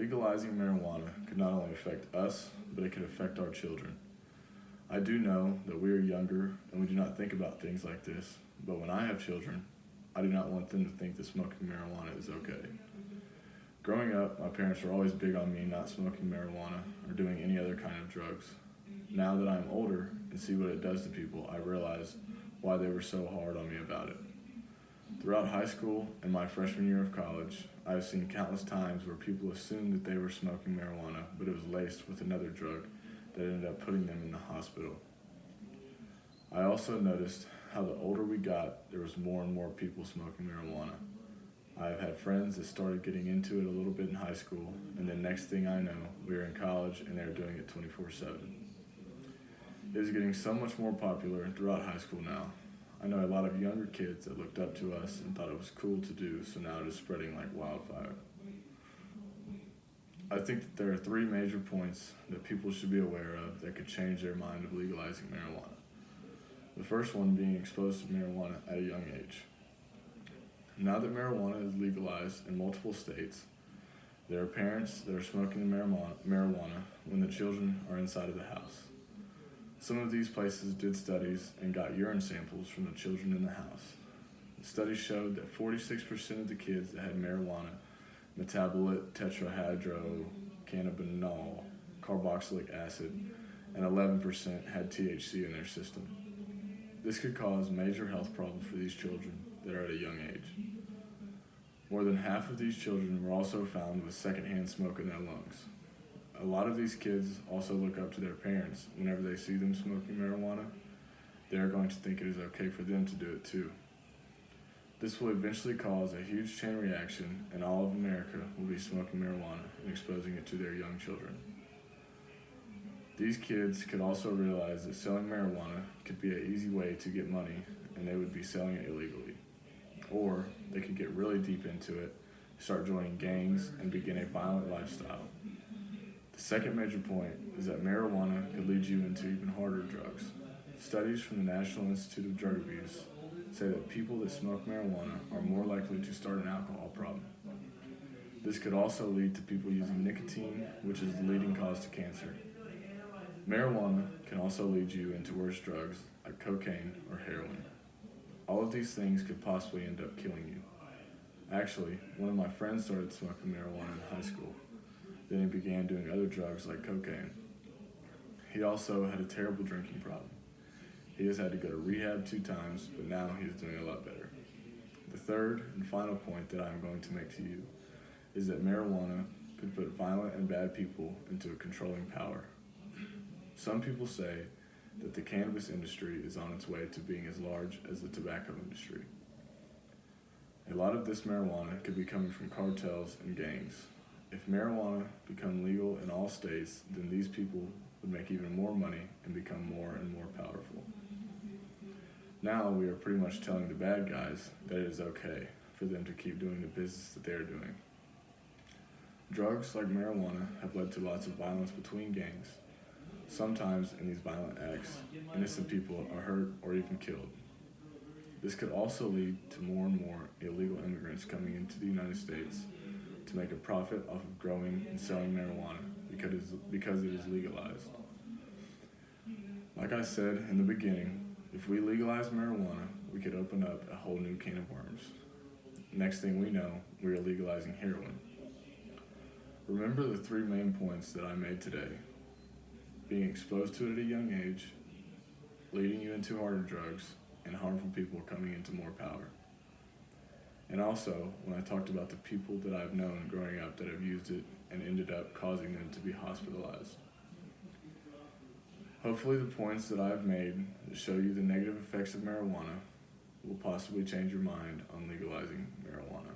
Legalizing marijuana could not only affect us, but it could affect our children. I do know that we are younger and we do not think about things like this, but when I have children, I do not want them to think that smoking marijuana is okay. Growing up, my parents were always big on me not smoking marijuana or doing any other kind of drugs. Now that I am older and see what it does to people, I realize why they were so hard on me about it. Throughout high school and my freshman year of college, I have seen countless times where people assumed that they were smoking marijuana, but it was laced with another drug that ended up putting them in the hospital. I also noticed how the older we got, there was more and more people smoking marijuana. I have had friends that started getting into it a little bit in high school, and the next thing I know, we are in college and they're doing it 24/7. It is getting so much more popular throughout high school now. I know a lot of younger kids that looked up to us and thought it was cool to do, so now it is spreading like wildfire. I think that there are three major points that people should be aware of that could change their mind of legalizing marijuana. The first one being exposed to marijuana at a young age. Now that marijuana is legalized in multiple states, there are parents that are smoking the marijuana when the children are inside of the house. Some of these places did studies and got urine samples from the children in the house. The studies showed that 46% of the kids that had marijuana, metabolite tetrahydrocannabinol, carboxylic acid, and 11% had THC in their system. This could cause major health problems for these children that are at a young age. More than half of these children were also found with secondhand smoke in their lungs. A lot of these kids also look up to their parents whenever they see them smoking marijuana. They are going to think it is okay for them to do it too. This will eventually cause a huge chain reaction, and all of America will be smoking marijuana and exposing it to their young children. These kids could also realize that selling marijuana could be an easy way to get money, and they would be selling it illegally. Or they could get really deep into it, start joining gangs, and begin a violent lifestyle. The second major point is that marijuana could lead you into even harder drugs. Studies from the National Institute of Drug Abuse say that people that smoke marijuana are more likely to start an alcohol problem. This could also lead to people using nicotine, which is the leading cause to cancer. Marijuana can also lead you into worse drugs like cocaine or heroin. All of these things could possibly end up killing you. Actually, one of my friends started smoking marijuana in high school. Then he began doing other drugs like cocaine. He also had a terrible drinking problem. He has had to go to rehab 2 times, but now he is doing a lot better. The third and final point that I am going to make to you is that marijuana could put violent and bad people into a controlling power. Some people say that the cannabis industry is on its way to being as large as the tobacco industry. A lot of this marijuana could be coming from cartels and gangs. If marijuana become legal in all states, then these people would make even more money and become more and more powerful. Now we are pretty much telling the bad guys that it is okay for them to keep doing the business that they are doing. Drugs like marijuana have led to lots of violence between gangs. Sometimes in these violent acts, innocent people are hurt or even killed. This could also lead to more and more illegal immigrants coming into the United States to make a profit off of growing and selling marijuana because it is legalized. Like I said in the beginning, if we legalize marijuana, we could open up a whole new can of worms. Next thing we know, we are legalizing heroin. Remember the 3 main points that I made today. Being exposed to it at a young age, leading you into harder drugs, and harmful people coming into more power. And also, when I talked about the people that I've known growing up that have used it and ended up causing them to be hospitalized. Hopefully the points that I've made that show you the negative effects of marijuana will possibly change your mind on legalizing marijuana.